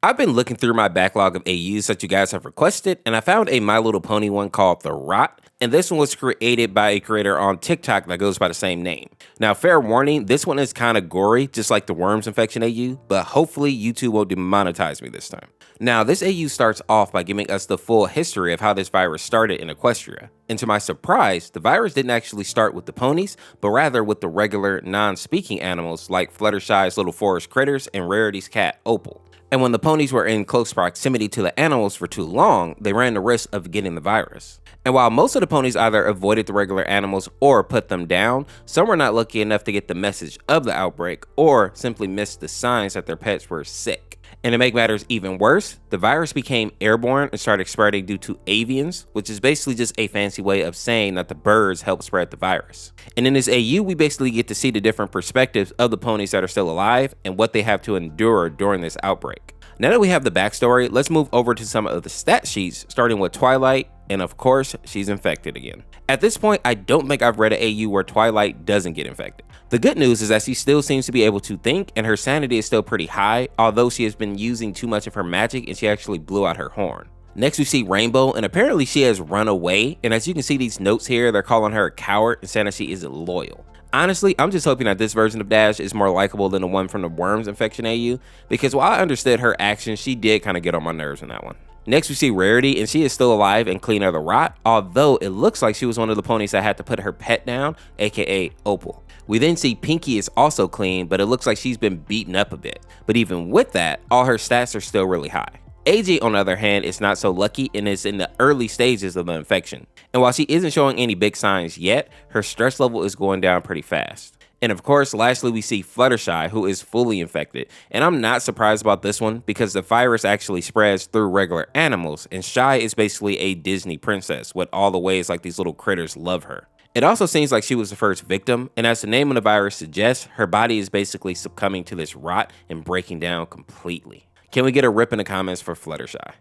I've been looking through my backlog of AUs that you guys have requested, and I found a My Little Pony one called The Rot, and this one was created by a creator on TikTok that goes by the same name. Now, fair warning, this one is kind of gory, just like the Worms Infection AU, but hopefully YouTube won't demonetize me this time. Now, this AU starts off by giving us the full history of how this virus started in Equestria. And to my surprise, the virus didn't actually start with the ponies, but rather with the regular non-speaking animals like Fluttershy's little forest critters and Rarity's cat, Opal. And when the ponies were in close proximity to the animals for too long, they ran the risk of getting the virus. And while most of the ponies either avoided the regular animals or put them down, some were not lucky enough to get the message of the outbreak or simply missed the signs that their pets were sick. And to make matters even worse, the virus became airborne and started spreading due to avians, which is basically just a fancy way of saying that the birds helped spread the virus. And in this AU, we basically get to see the different perspectives of the ponies that are still alive and what they have to endure during this outbreak. Now that we have the backstory, let's move over to some of the stat sheets, starting with Twilight, and of course, she's infected again. At this point, I don't think I've read an AU where Twilight doesn't get infected. The good news is that she still seems to be able to think, and her sanity is still pretty high, although she has been using too much of her magic and she actually blew out her horn. Next we see Rainbow, and apparently she has run away, and as you can see these notes here, they're calling her a coward and saying that she isn't loyal. Honestly, I'm just hoping that this version of Dash is more likable than the one from the Worms Infection AU, because while I understood her actions, she did kind of get on my nerves in that one. Next we see Rarity, and she is still alive and clean of the rot, although it looks like she was one of the ponies that had to put her pet down, aka Opal. We then see Pinkie is also clean, but it looks like she's been beaten up a bit. But even with that, all her stats are still really high. AJ, on the other hand, is not so lucky and is in the early stages of the infection. And while she isn't showing any big signs yet, her stress level is going down pretty fast. And of course, lastly, we see Fluttershy, who is fully infected. And I'm not surprised about this one because the virus actually spreads through regular animals, and Shy is basically a Disney princess with all the ways like these little critters love her. It also seems like she was the first victim, and as the name of the virus suggests, her body is basically succumbing to this rot and breaking down completely. Can we get a rip in the comments for Fluttershy?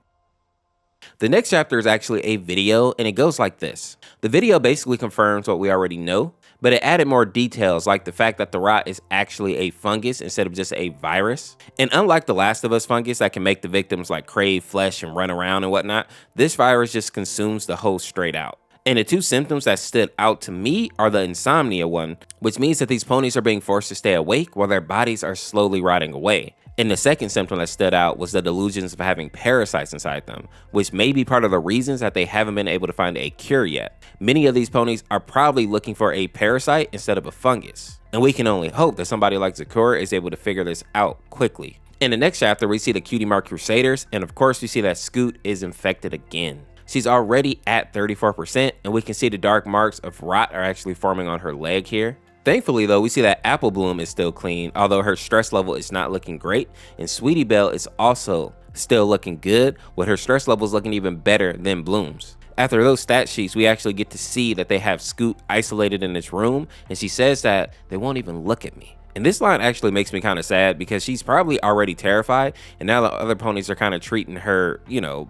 The next chapter is actually a video, and it goes like this. The video basically confirms what we already know, but it added more details like the fact that the rot is actually a fungus instead of just a virus. And unlike the Last of Us fungus that can make the victims like crave flesh and run around and whatnot, this virus just consumes the host straight out. And the two symptoms that stood out to me are the insomnia one, which means that these ponies are being forced to stay awake while their bodies are slowly rotting away. And the second symptom that stood out was the delusions of having parasites inside them, which may be part of the reasons that they haven't been able to find a cure yet. Many of these ponies are probably looking for a parasite instead of a fungus. And we can only hope that somebody like Zakura is able to figure this out quickly. In the next chapter, we see the Cutie Mark Crusaders, and of course we see that Scoot is infected again. She's already at 34%, and we can see the dark marks of rot are actually forming on her leg here. Thankfully though, we see that Apple Bloom is still clean, although her stress level is not looking great, and Sweetie Belle is also still looking good, with her stress levels looking even better than Bloom's. After those stat sheets, we actually get to see that they have Scoot isolated in this room, and she says that they won't even look at me. And this line actually makes me kind of sad because she's probably already terrified, and now the other ponies are kind of treating her,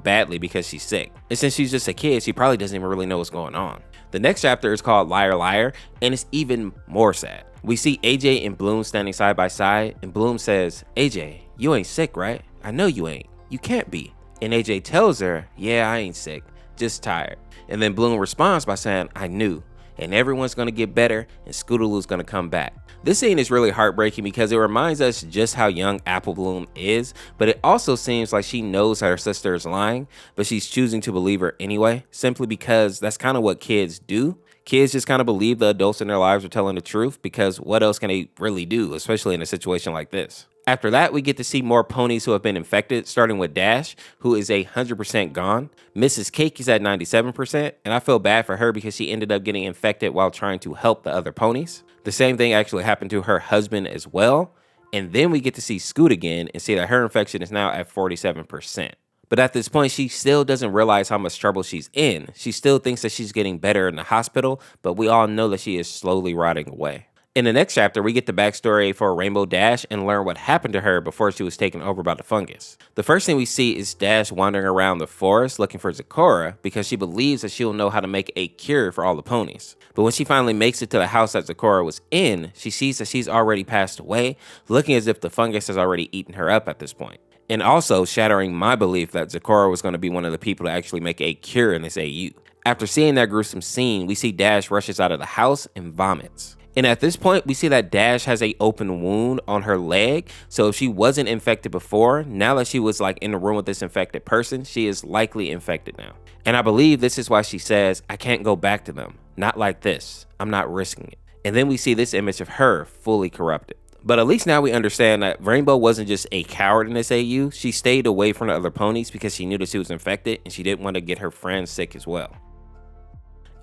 badly because she's sick. And since she's just a kid, she probably doesn't even really know what's going on. The next chapter is called Liar Liar, and it's even more sad. We see AJ and Bloom standing side by side, and Bloom says, "AJ, you ain't sick, right? I know you ain't. You can't be." And AJ tells her, "Yeah, I ain't sick, just tired." And then Bloom responds by saying, "I knew. And everyone's gonna get better, and Scootaloo's gonna come back." This scene is really heartbreaking because it reminds us just how young Apple Bloom is, but it also seems like she knows that her sister is lying, but she's choosing to believe her anyway, simply because that's kind of what kids do. Kids just kind of believe the adults in their lives are telling the truth because what else can they really do, especially in a situation like this? After that, we get to see more ponies who have been infected, starting with Dash, who is 100% gone. Mrs. Cake is at 97%, and I feel bad for her because she ended up getting infected while trying to help the other ponies. The same thing actually happened to her husband as well. And then we get to see Scoot again and see that her infection is now at 47%. But at this point, she still doesn't realize how much trouble she's in. She still thinks that she's getting better in the hospital, but we all know that she is slowly rotting away. In the next chapter, we get the backstory for Rainbow Dash and learn what happened to her before she was taken over by the fungus. The first thing we see is Dash wandering around the forest looking for Zakura because she believes that she'll know how to make a cure for all the ponies. But when she finally makes it to the house that Zakura was in, she sees that she's already passed away, looking as if the fungus has already eaten her up at this point. and also shattering my belief that Zecora was going to be one of the people to actually make a cure in this AU. After seeing that gruesome scene, we see Dash rushes out of the house and vomits. And at this point, we see that Dash has a open wound on her leg, so if she wasn't infected before, now that she was like in the room with this infected person, she is likely infected now. And I believe this is why she says, I can't go back to them. Not like this. I'm not risking it. And then we see this image of her fully corrupted. But at least now we understand that Rainbow wasn't just a coward in this AU, she stayed away from the other ponies because she knew that she was infected and she didn't want to get her friends sick as well.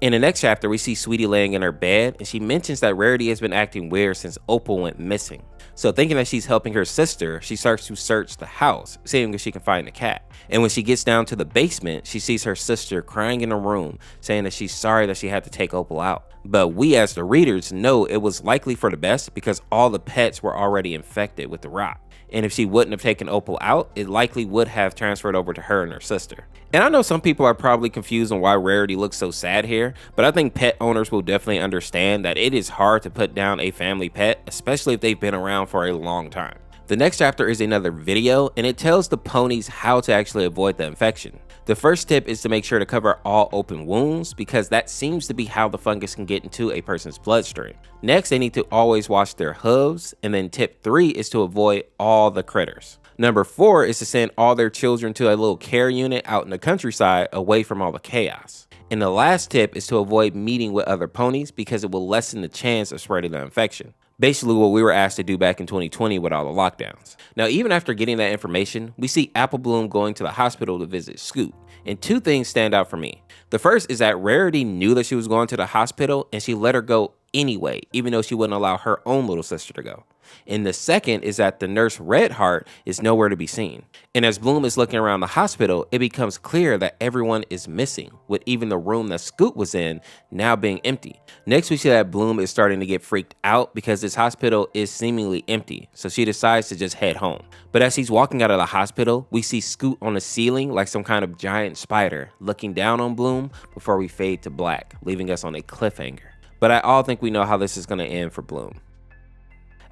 In the next chapter, we see Sweetie laying in her bed, and she mentions that Rarity has been acting weird since Opal went missing. So thinking that she's helping her sister, she starts to search the house, seeing if she can find the cat. And when she gets down to the basement, she sees her sister crying in a room, saying that she's sorry that she had to take Opal out. But we as the readers know it was likely for the best because all the pets were already infected with the rot. And if she wouldn't have taken Opal out, it likely would have transferred over to her and her sister. And I know some people are probably confused on why Rarity looks so sad here, but I think pet owners will definitely understand that it is hard to put down a family pet, especially if they've been around for a long time. The next chapter is another video, and it tells the ponies how to actually avoid the infection. The first tip is to make sure to cover all open wounds because that seems to be how the fungus can get into a person's bloodstream. Next, they need to always wash their hooves, and then tip 3 is to avoid all the critters. Number 4 is to send all their children to a little care unit out in the countryside away from all the chaos. And the last tip is to avoid meeting with other ponies because it will lessen the chance of spreading the infection. Basically what we were asked to do back in 2020 with all the lockdowns. Now, even after getting that information, we see Apple Bloom going to the hospital to visit Scoot. And 2 things stand out for me. The first is that Rarity knew that she was going to the hospital and she let her go anyway, even though she wouldn't allow her own little sister to go. And the second is that the nurse Redheart is nowhere to be seen. And as Bloom is looking around the hospital, it becomes clear that everyone is missing, with even the room that Scoot was in now being empty. Next, we see that Bloom is starting to get freaked out because this hospital is seemingly empty, so she decides to just head home. But as he's walking out of the hospital, we see Scoot on the ceiling like some kind of giant spider, looking down on Bloom before we fade to black, leaving us on a cliffhanger. But I all think we know how this is going to end for Bloom.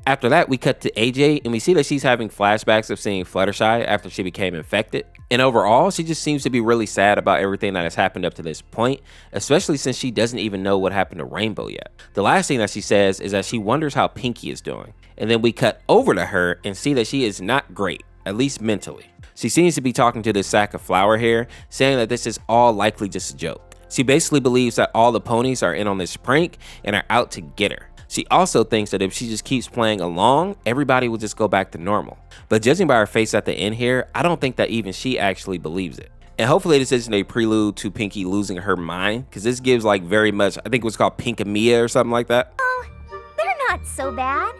After that, we cut to AJ and we see that she's having flashbacks of seeing Fluttershy after she became infected. And overall, she just seems to be really sad about everything that has happened up to this point, especially since she doesn't even know what happened to Rainbow yet. The last thing that she says is that she wonders how Pinkie is doing. And then we cut over to her and see that she is not great, at least mentally. She seems to be talking to this sack of flour here, saying that this is all likely just a joke. She basically believes that all the ponies are in on this prank and are out to get her. She also thinks that if she just keeps playing along, everybody will just go back to normal. But judging by her face at the end here, I don't think that even she actually believes it. And hopefully this isn't a prelude to Pinkie losing her mind, because this gives like very much, I think it was called Pinkamia or something like that. Oh, they're not so bad.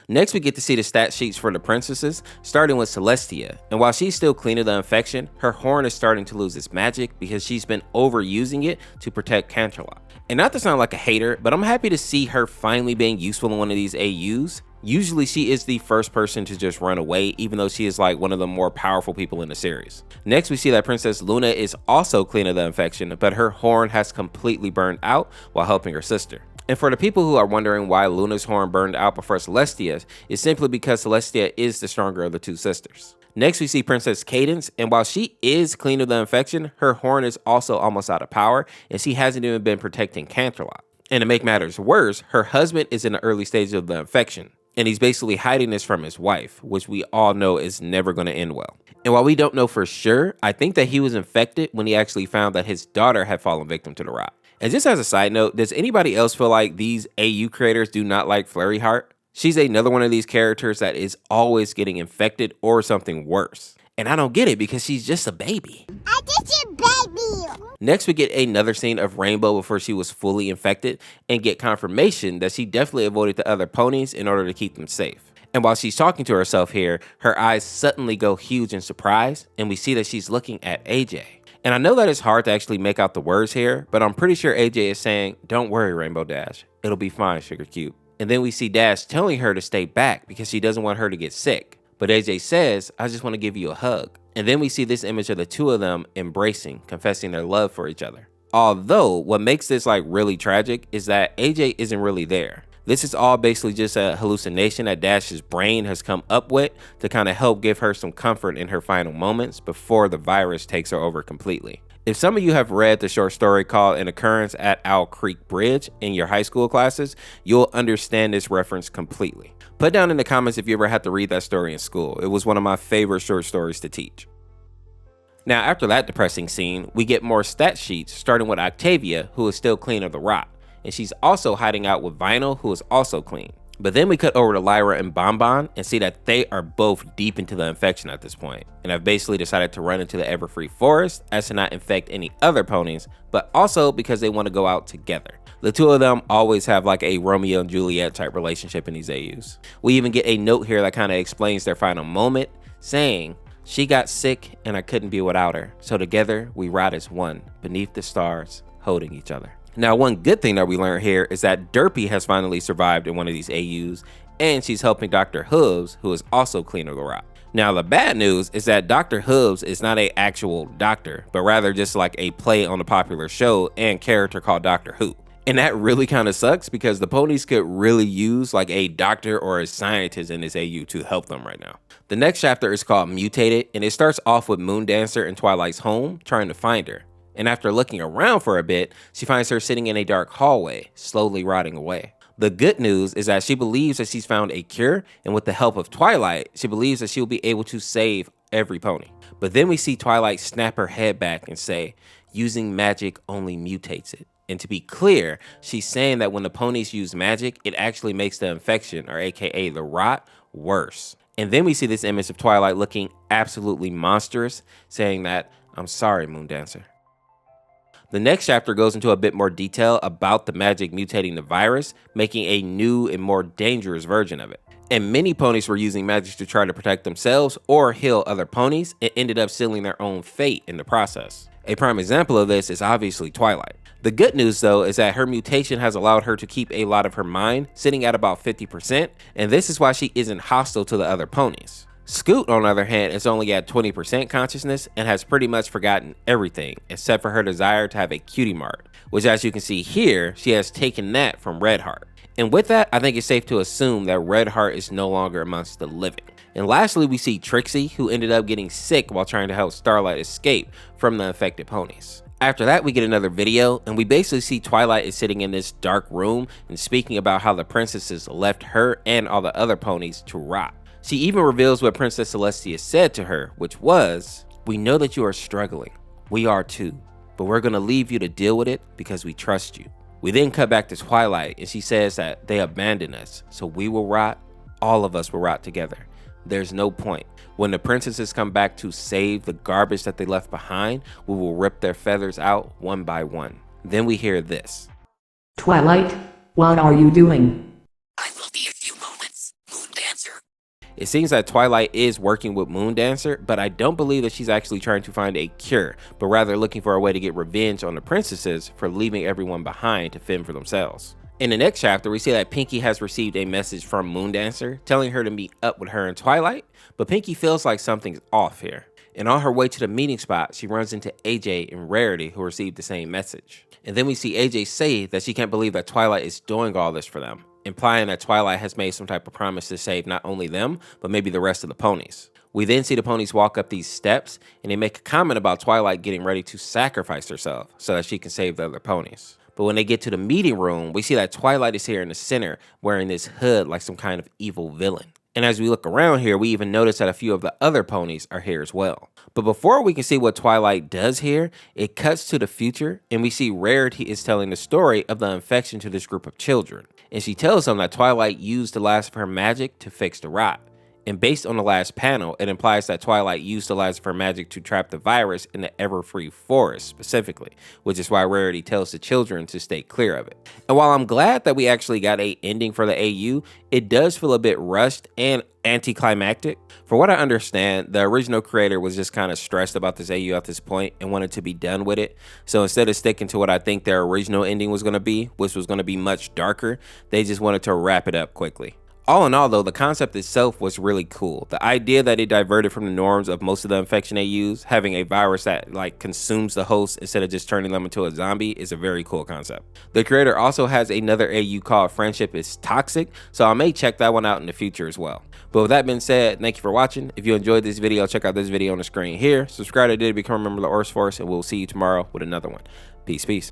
Next, we get to see the stat sheets for the princesses, starting with Celestia. And while she's still clean of the infection, her horn is starting to lose its magic because she's been overusing it to protect Canterlot. And not to sound like a hater, but I'm happy to see her finally being useful in one of these AUs. Usually she is the first person to just run away, even though she is like one of the more powerful people in the series. Next, we see that Princess Luna is also clean of the infection, but her horn has completely burned out while helping her sister. And for the people who are wondering why Luna's horn burned out before Celestia's, it's simply because Celestia is the stronger of the 2 sisters. Next, we see Princess Cadence, and while she is clean of the infection, her horn is also almost out of power, and she hasn't even been protecting Canterlot. And to make matters worse, her husband is in the early stages of the infection, and he's basically hiding this from his wife, which we all know is never going to end well. And while we don't know for sure, I think that he was infected when he actually found that his daughter had fallen victim to the rot. And just as a side note, does anybody else feel like these AU creators do not like Flurry Heart? She's another one of these characters that is always getting infected or something worse. And I don't get it because she's just a baby. I just a baby. Next, we get another scene of Rainbow before she was fully infected and get confirmation that she definitely avoided the other ponies in order to keep them safe. And while she's talking to herself here, her eyes suddenly go huge in surprise, and we see that she's looking at AJ. And I know that it's hard to actually make out the words here, but I'm pretty sure AJ is saying, "Don't worry, Rainbow Dash. It'll be fine, Sugar Cube." And then we see Dash telling her to stay back because she doesn't want her to get sick. But AJ says, "I just want to give you a hug." And then we see this image of the 2 of them embracing, confessing their love for each other. Although, what makes this like really tragic is that AJ isn't really there. This is all basically just a hallucination that Dash's brain has come up with to kind of help give her some comfort in her final moments before the virus takes her over completely. If some of you have read the short story called An Occurrence at Owl Creek Bridge in your high school classes, you'll understand this reference completely. Put down in the comments if you ever had to read that story in school. It was one of my favorite short stories to teach. Now, after that depressing scene, we get more stat sheets, starting with Octavia, who is still clean of the rot, and she's also hiding out with Vinyl, who is also clean. But then we cut over to Lyra and Bonbon and see that they are both deep into the infection at this point, and have basically decided to run into the Everfree Forest as to not infect any other ponies, but also because they want to go out together. The two of them always have like a Romeo and Juliet type relationship in these AUs. We even get a note here that kind of explains their final moment, saying, "She got sick and I couldn't be without her, so together we ride as one, beneath the stars, holding each other." Now, one good thing that we learned here is that Derpy has finally survived in one of these AUs, and she's helping Dr. Hooves, who is also clean of the rot. Now, the bad news is that Dr. Hooves is not an actual doctor, but rather just like a play on a popular show and character called Doctor Who. And that really kind of sucks because the ponies could really use like a doctor or a scientist in this AU to help them right now. The next chapter is called Mutated, and it starts off with Moondancer in Twilight's home trying to find her. And after looking around for a bit, she finds her sitting in a dark hallway, slowly rotting away. The good news is that she believes that she's found a cure, and with the help of Twilight, she believes that she'll be able to save every pony. But then we see Twilight snap her head back and say, "Using magic only mutates it." And to be clear, she's saying that when the ponies use magic, it actually makes the infection, or aka the rot, worse. And then we see this image of Twilight looking absolutely monstrous, saying that, "I'm sorry, Moondancer." The next chapter goes into a bit more detail about the magic mutating the virus, making a new and more dangerous version of it. And many ponies were using magic to try to protect themselves or heal other ponies, and ended up sealing their own fate in the process. A prime example of this is obviously Twilight. The good news though is that her mutation has allowed her to keep a lot of her mind, sitting at about 50%, and this is why she isn't hostile to the other ponies. Scoot, on the other hand, is only at 20% consciousness and has pretty much forgotten everything except for her desire to have a cutie mark, which, as you can see here, she has taken that from Redheart. And with that, I think it's safe to assume that Redheart is no longer amongst the living. And lastly, we see Trixie, who ended up getting sick while trying to help Starlight escape from the infected ponies. After that, we get another video, and we basically see Twilight is sitting in this dark room and speaking about how the princesses left her and all the other ponies to rot. She even reveals what Princess Celestia said to her, which was, "We know that you are struggling. We are too. But we're going to leave you to deal with it because we trust you." We then cut back to Twilight, and she says that they abandoned us, so we will rot. All of us will rot together. There's no point. When the princesses come back to save the garbage that they left behind, we will rip their feathers out one by one. Then we hear this. "Twilight, what are you doing?" "I will be a few moments, Moondancer." It seems that Twilight is working with Moondancer, but I don't believe that she's actually trying to find a cure, but rather looking for a way to get revenge on the princesses for leaving everyone behind to fend for themselves. In the next chapter, we see that Pinkie has received a message from Moondancer telling her to meet up with her and Twilight, but Pinkie feels like something's off here. And on her way to the meeting spot, she runs into AJ and Rarity, who received the same message. And then we see AJ say that she can't believe that Twilight is doing all this for them, implying that Twilight has made some type of promise to save not only them, but maybe the rest of the ponies. We then see the ponies walk up these steps, and they make a comment about Twilight getting ready to sacrifice herself so that she can save the other ponies. But when they get to the meeting room, we see that Twilight is here in the center, wearing this hood like some kind of evil villain. And as we look around here, we even notice that a few of the other ponies are here as well. But before we can see what Twilight does here, it cuts to the future, and we see Rarity is telling the story of the infection to this group of children. And she tells them that Twilight used the last of her magic to fix the rot. And based on the last panel, it implies that Twilight used the last of her magic to trap the virus in the Everfree Forest specifically, which is why Rarity tells the children to stay clear of it. And while I'm glad that we actually got an ending for the AU, it does feel a bit rushed and anticlimactic. For what I understand, the original creator was just kind of stressed about this AU at this point and wanted to be done with it. So instead of sticking to what I think their original ending was going to be, which was going to be much darker, they just wanted to wrap it up quickly. All in all though, the concept itself was really cool. The idea that it diverted from the norms of most of the infection AUs, having a virus that like consumes the host instead of just turning them into a zombie, is a very cool concept. The creator also has another AU called Friendship is Toxic, so I may check that one out in the future as well. But with that being said, thank you for watching. If you enjoyed this video, check out this video on the screen here. Subscribe to become a member of the Orse Force, and we'll see you tomorrow with another one. Peace, peace.